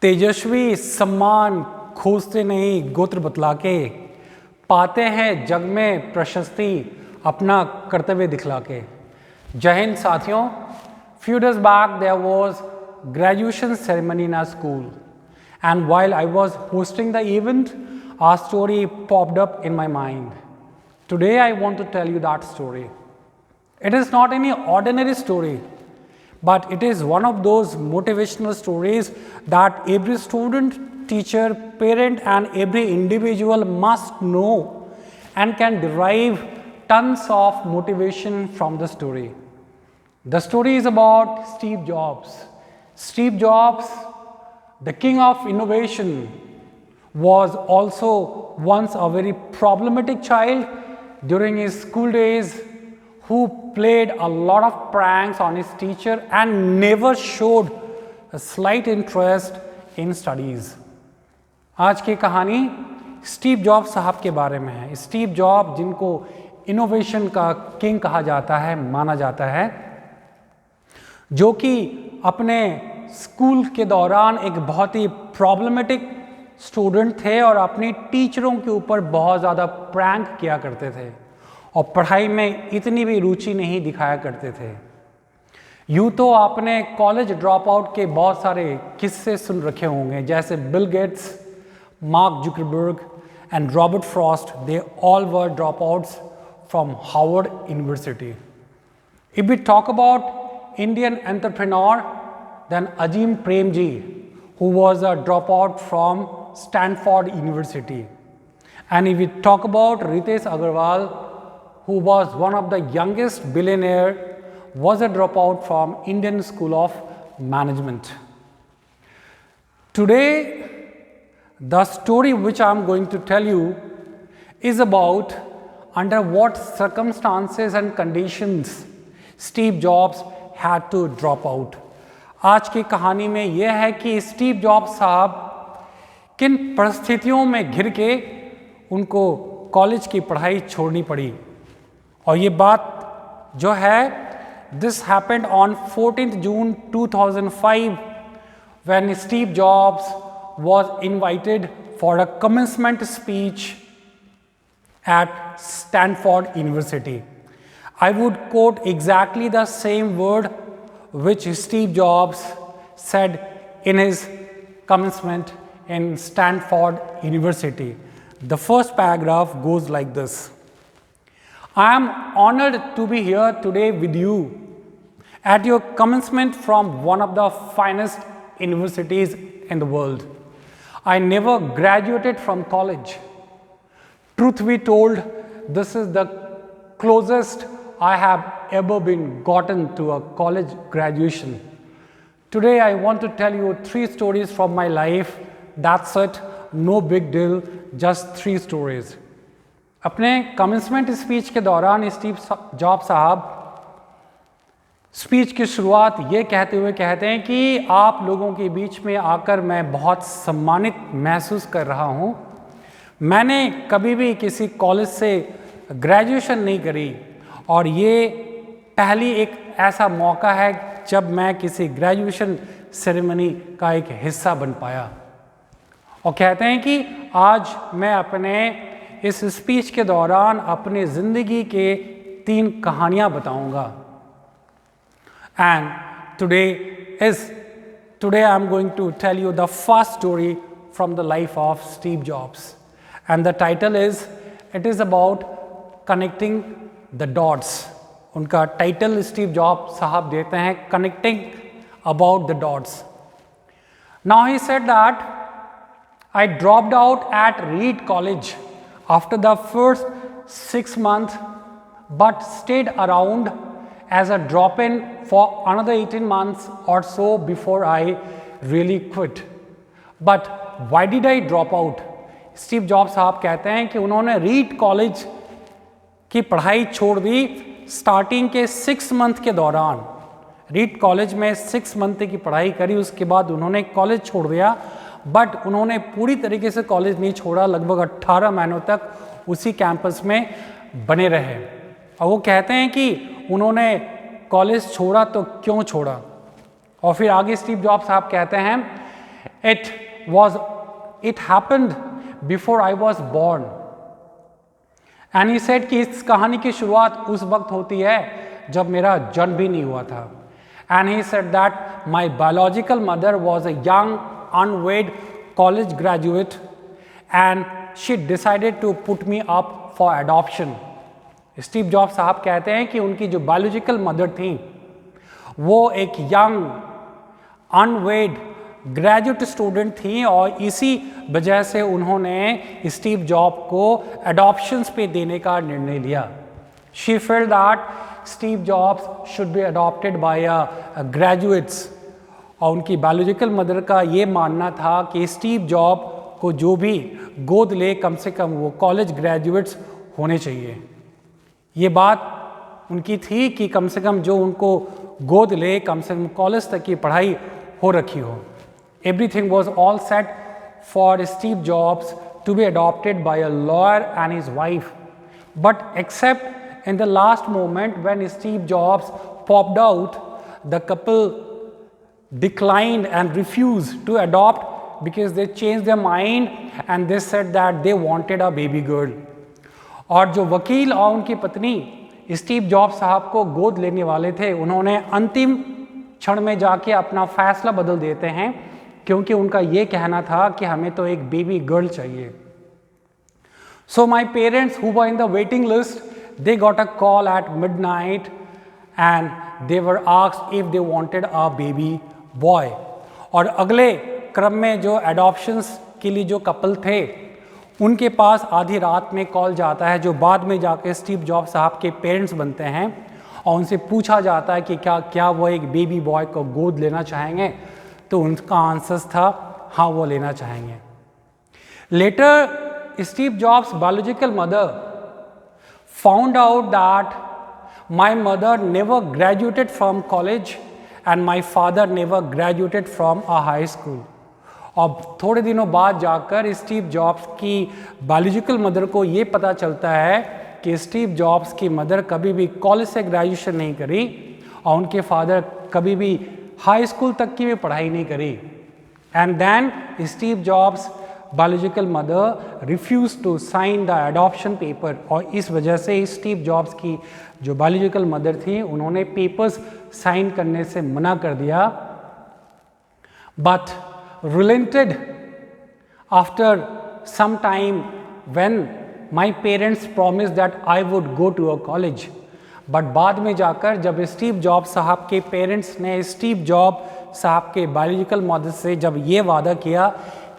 तेजस्वी सम्मान खोजते नहीं गोत्र बतला के, पाते हैं जग में प्रशस्ति अपना कर्तव्य दिखला के। जय हिंद साथियों, few days back there was graduation ceremony in our school, and while I was hosting the event, our story popped up in my mind. Today I want to tell you that story. It is not any ordinary story, but it is one of those motivational stories that every student, teacher, parent and every individual must know and can derive tons of motivation from the story. The story is about Steve Jobs. Steve Jobs, the king of innovation, was also once a very problematic child during his school days who played a lot of pranks on his teacher and never showed a slight interest in studies. आज की कहानी Steve Jobs साहब के बारे में है। Steve job जिनको innovation का किंग कहा जाता है, माना जाता है, जो कि अपने स्कूल के दौरान एक बहुत ही प्रॉब्लमेटिक स्टूडेंट थे और अपनी टीचरों के ऊपर बहुत ज़्यादा प्रैंक किया करते थे और पढ़ाई में इतनी भी रुचि नहीं दिखाया करते थे। यूँ तो आपने कॉलेज ड्रॉप आउट के बहुत सारे किस्से सुन रखे होंगे, जैसे Bill Gates, Mark Zuckerberg and Robert Frost, they all were drop outs from Harvard University. If we talk about Indian entrepreneur, then Azim Premji, who was a dropout from Stanford University. And if we talk about Ritesh Agarwal, who was one of the youngest billionaire, was a dropout from Indian School of Management. Today, the story which I am going to tell you is about under what circumstances and conditions Steve Jobs had to drop out. आज की कहानी में यह है कि Steve Jobs साहब किन परिस्थितियों में घिर के उनको कॉलेज की पढ़ाई छोड़नी पड़ी। और ये बात जो है, this happened on 14 June 2005 when Steve Jobs was invited for a commencement speech at Stanford University. I would quote exactly the same word which Steve Jobs said in his commencement in Stanford University. The first paragraph goes like this: I am honored to be here today with you at your commencement from one of the finest universities in the world. I never graduated from college. Truth be told, this is the closest I have ever been gotten to a college graduation. Today I want to tell you 3 stories from my life. That's it, no big deal, just 3 stories. अपने commencement speech के दौरान Steve Job साहब speech की शुरुआत ये कहते हुए कहते हैं कि आप लोगों के बीच में आकर मैं बहुत सम्मानित महसूस कर रहा हूँ। मैंने कभी भी किसी कॉलेज से ग्रेजुएशन नहीं करी और ये पहली एक ऐसा मौका है जब मैं किसी ग्रेजुएशन सेरेमनी का एक हिस्सा बन पाया। और कहते हैं कि आज मैं अपने इस स्पीच के दौरान अपनी ज़िंदगी के 3 कहानियाँ बताऊंगा। And today I am going to tell you the first story from the life of Steve Jobs and the title is, it is about connecting the dots. उनका टाइटल स्टीव जॉब साहब देते हैं, connecting about the dots. Now he said that I dropped out at Reed College after the first 6 months but stayed around as a drop-in for another 18 months or so before I really quit. But why did I drop out? Steve Job साहब कहते हैं कि उन्होंने read college की पढ़ाई छोड़ the starting के 6 month के दौरान। रीड कॉलेज में 6 month की पढ़ाई करी, उसके बाद उन्होंने कॉलेज छोड़ दिया, बट उन्होंने पूरी तरीके से कॉलेज नहीं छोड़ा, लगभग 18 महीनों तक उसी कैंपस में बने रहे। और वो कहते हैं कि उन्होंने कॉलेज छोड़ा तो क्यों छोड़ा। और फिर आगे स्टीव जॉब साहब कहते हैं, It happened before I was born. And he said कि इस कहानी की शुरुआत उस वक्त होती है जब मेरा जन्म भी नहीं हुआ था. And he said that my biological mother was a young, unwed college graduate and she decided to put me up for adoption. Steve Jobs साहब कहते हैं कि उनकी जो बायोलॉजिकल मदर थी वो एक यंग, अनवेड ग्रेजुएट स्टूडेंट थी और इसी वजह से उन्होंने स्टीव जॉब को एडॉप्शंस पे देने का निर्णय लिया. She felt that Steve jobs should be adopted by graduates. और उनकी बायोलॉजिकल मदर का ये मानना था कि स्टीव जॉब को जो भी गोद ले कम से कम वो कॉलेज ग्रेजुएट्स होने चाहिए. ये बात उनकी थी कि कम से कम जो उनको गोद ले कम से कम कॉलेज तक की पढ़ाई हो रखी हो. Everything was all set for Steve Jobs to be adopted by a lawyer and his wife. But except in the last moment when Steve Jobs popped out, the couple declined and refused to adopt because they changed their mind and they said that they wanted a baby girl. और जो वकील और उनकी पत्नी Steve Jobs साहब को गोद लेने वाले थे, उन्होंने अंतिम क्षण में जाके अपना फैसला बदल देते हैं क्योंकि उनका ये कहना था कि हमें तो एक बेबी गर्ल चाहिए. So my parents who were in the waiting list, they got a call at midnight and they were asked if they wanted a baby boy. और अगले क्रम में जो एडॉप्शंस के लिए जो कपल थे उनके पास आधी रात में कॉल जाता है, जो बाद में जाकर स्टीव जॉब्स साहब के पेरेंट्स बनते हैं, और उनसे पूछा जाता है कि क्या वो एक बेबी बॉय को गोद लेना चाहेंगे. तो उनका आंसर था हाँ, वो लेना चाहेंगे. Later Steve Jobs biological mother found out that my mother never graduated from college and my father never graduated from a high school. और थोड़े दिनों बाद जाकर स्टीव जॉब्स की बायोलॉजिकल मदर को ये पता चलता है कि स्टीव जॉब्स की मदर कभी भी कॉलेज से ग्रेजुएशन नहीं करी और उनके फादर कभी भी हाई स्कूल तक की भी पढ़ाई नहीं करी. And then Steve Jobs biological mother refuse to sign the adoption paper. और इस वजह से स्टीव जॉब्स की जो बायोलॉजिकल मदर थी उन्होंने पेपर्स साइन करने से मना कर दिया. But relented after some time when my parents promised that I would go to a college. But बाद में जाकर जब स्टीव जॉब साहब के पेरेंट्स ने स्टीव जॉब साहब के बायोलॉजिकल मदर से जब ये वादा किया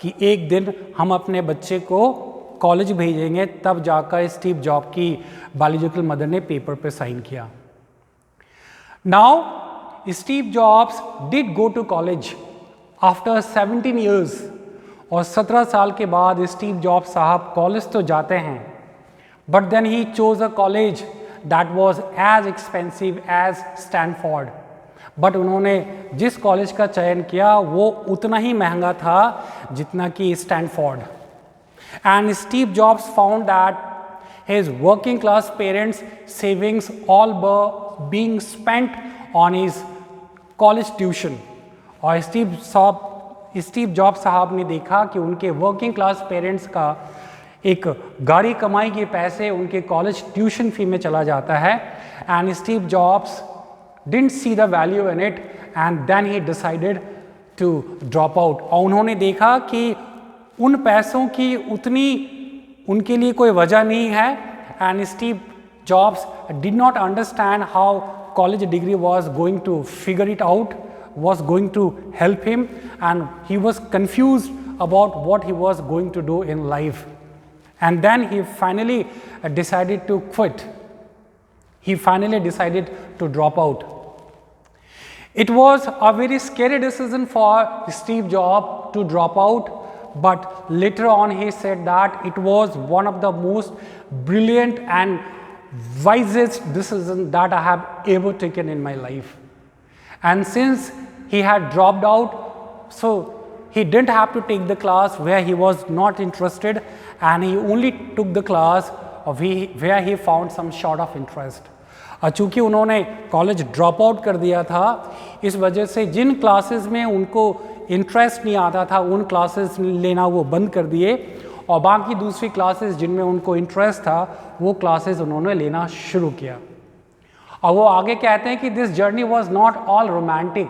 कि एक दिन हम अपने बच्चे को कॉलेज भेजेंगे, तब जाकर स्टीव जॉब की बायोलॉजिकल मदर ने पेपर पे साइन किया. Now Steve Jobs did go to college after 17 years. और 17 साल के बाद स्टीव जॉब्स साहब कॉलेज तो जाते हैं, but then he chose a college that was as expensive as Stanford. But उन्होंने जिस कॉलेज का चयन किया वो उतना ही महंगा था जितना कि Stanford. And Steve jobs found that his working class parents savings all were being spent on his college tuition. और स्टीव जॉब्स साहब ने देखा कि उनके वर्किंग क्लास पेरेंट्स का एक गाड़ी कमाई के पैसे उनके कॉलेज ट्यूशन फी में चला जाता है. And Steve Jobs didn't see the value in it and then he decided to drop out. और उन्होंने देखा कि उन पैसों की उतनी उनके लिए कोई वजह नहीं है. And Steve Jobs did not understand how college degree was going to figure it out, was going to help him, and he was confused about what he was going to do in life. And then he finally decided to quit. He finally decided to drop out. It was a very scary decision for Steve Jobs to drop out, but later on he said that it was one of the most brilliant and wisest decisions that I have ever taken in my life. And since he had dropped out, so he didn't have to take the class where he was not interested, and he only took the class where he found some sort of interest. चूँकि उन्होंने college drop out कर दिया था, इस वजह से जिन classes में उनको इंटरेस्ट नहीं आता था उन क्लासेस लेना वो बंद कर दिए, और बाकी दूसरी क्लासेस जिनमें उनको इंटरेस्ट था वो क्लासेस उन्होंने लेना शुरू किया। और वो आगे कहते हैं कि this journey was not all romantic.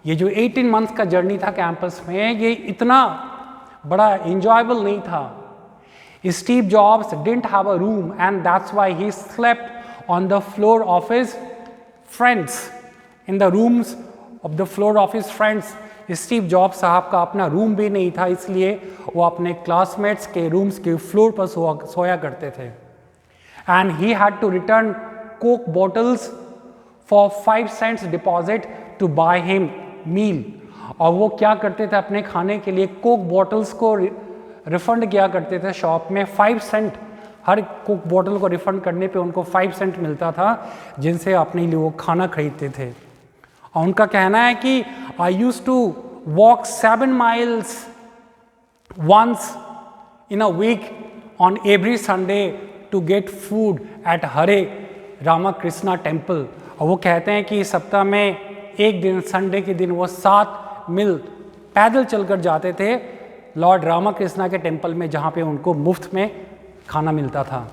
ये जो 18 मंथ्स का जर्नी था कैंपस में, ये इतना बड़ा इंजॉयबल नहीं था। Steve Jobs didn't have a room and that's why he slept on the floor of his friends, in the rooms of the floor of his friends। Steve Jobs साहब का अपना रूम भी नहीं था, इसलिए वो अपने क्लासमेट्स के रूम्स के फ्लोर पर सोया करते थे। And he had to return Coke bottles for 5 cents deposit to buy him meal. और वो क्या करते थे, अपने खाने के लिए कोक बॉटल्स को रिफंड किया करते थे शॉप में। 5 cent हर कोक बॉटल को रिफंड करने पे उनको 5 cent मिलता था, जिनसे अपने लिए वो खाना खरीदते थे। और उनका कहना है कि I use to walk 7 miles once in a week on every Sunday to get food at Hare Ramakrishna temple. और वो कहते हैं कि सप्ताह में एक दिन संडे के दिन वो 7 मील पैदल चलकर जाते थे लॉर्ड रामाकृष्णा के टेम्पल में, जहाँ पे उनको मुफ्त में खाना मिलता था।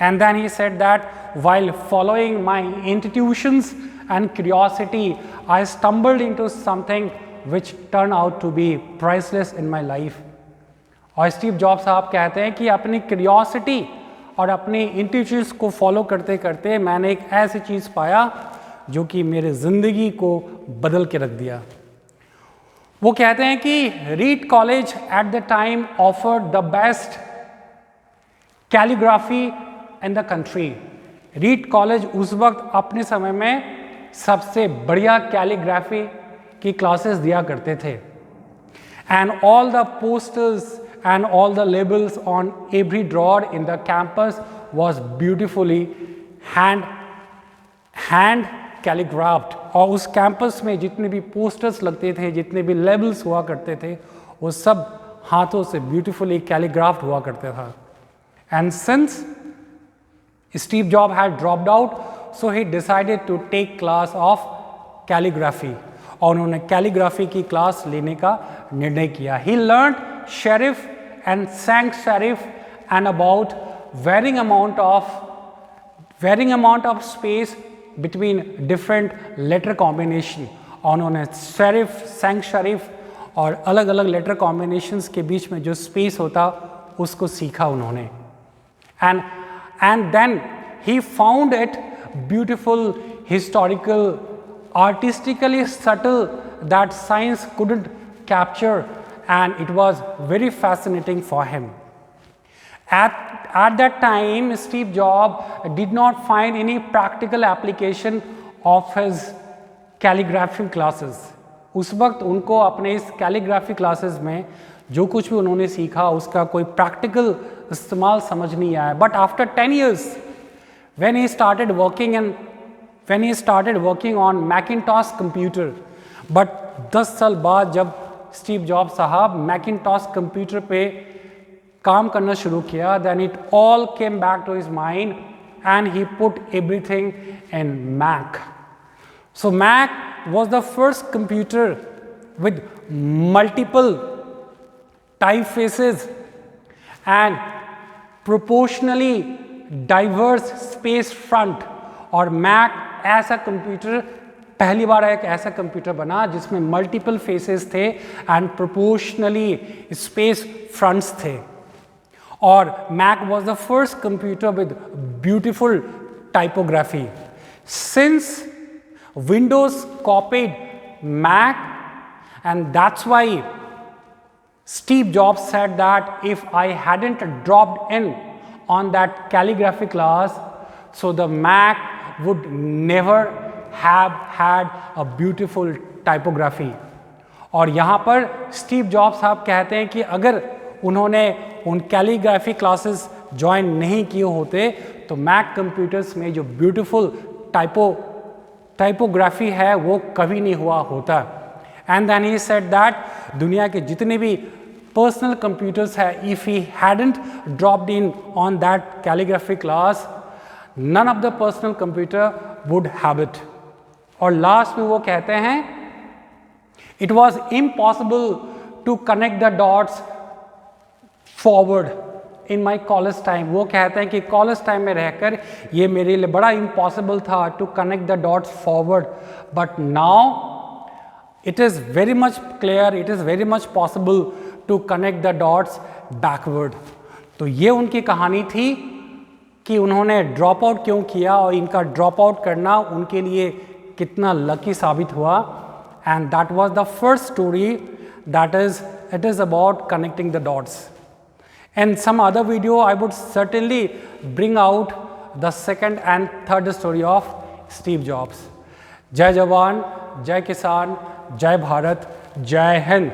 And then he said that while following my institutions and curiosity I stumbled into something which turn out to be priceless in my life. और स्टीव जॉब्स साहब कहते हैं कि अपनी क्यूरियोसिटी और अपनी इंट्यूशंस को फॉलो करते करते मैंने एक ऐसी चीज़ पाया जो कि मेरे ज़िंदगी को बदल के रख दिया। वो कहते हैं कि read college at the time offered the best calligraphy in the country. Read college उस वक्त अपने समय में सबसे बढ़िया कैलीग्राफी की क्लासेस दिया करते थे। And all the posters and all the labels on every drawer in the campus was beautifully hand calligraphed। और उस कैंपस में जितने भी पोस्टर्स लगते थे, जितने भी लेबल्स हुआ करते थे, वो सब हाथों से ब्यूटीफुली कैलीग्राफ्ड हुआ करता था। And since Steve Job had dropped out, so he decided to take class of calligraphy. और उन्होंने कैलीग्राफी की क्लास लेने का निर्णय किया। He learned serif and sang serif and about varying amount of space between different letter combination। और उन्होंने serif, sang serif और अलग अलग लेटर कॉम्बिनेशंस के बीच में जो स्पेस होता उसको सीखा उन्होंने। and then he found it beautiful, historical, artistically subtle that science couldn't capture, and it was very fascinating for him। At that time, Steve Jobs did not find any practical application of his calligraphy classes। उस वक्त उनको अपने इस calligraphy classes में जो कुछ भी उन्होंने सीखा उसका कोई प्रैक्टिकल इस्तेमाल समझ नहीं आया। But after 10 years when he started working on Macintosh computer, but 10 साल बाद जब स्टीव जॉब साहब मैकिनटॉश कंप्यूटर पे काम करना शुरू किया, then it all came back to his mind and he put everything in Mac. So Mac was the first computer with multiple typefaces and proportionally diverse space front। और Mac ऐसा computer पहली बार एक ऐसा कंप्यूटर बना जिसमें multiple faces थे and proportionally space fronts थे। और Mac was the first computer with beautiful typography. Since Windows copied Mac, and that's why Steve Jobs said that if I hadn't dropped in on that calligraphy class, so the Mac would never have had a beautiful typography। और यहाँ पर Steve Jobs साहब कहते हैं कि अगर उन्होंने उन कैलीग्राफी क्लासेस ज्वाइन नहीं किए होते तो मैक कंप्यूटर्स में जो ब्यूटीफुल टाइपोग्राफी है वो कभी नहीं हुआ होता। And then he said that दुनिया के जितने भी पर्सनल कंप्यूटर्स है, if he hadn't dropped in on that calligraphy class, none of the personal computer would have it. और लास्ट में वो कहते हैं it was impossible to connect the dots forward in my college time. वो कहते हैं कि कॉलेज टाइम में रहकर ये मेरे लिए बड़ा impossible था to connect the dots forward, but now it is very much clear, it is very much possible to connect the dots backward. तो ये उनकी कहानी थी कि उन्होंने ड्रॉप आउट क्यों किया और इनका ड्रॉप आउट करना उनके लिए कितना लकी साबित हुआ. And that was the first story, that is it is about connecting the dots. In some other video, I would certainly bring out the second and third story of Steve Jobs. जय जवान, जय किसान, जय भारत, जय हिंद.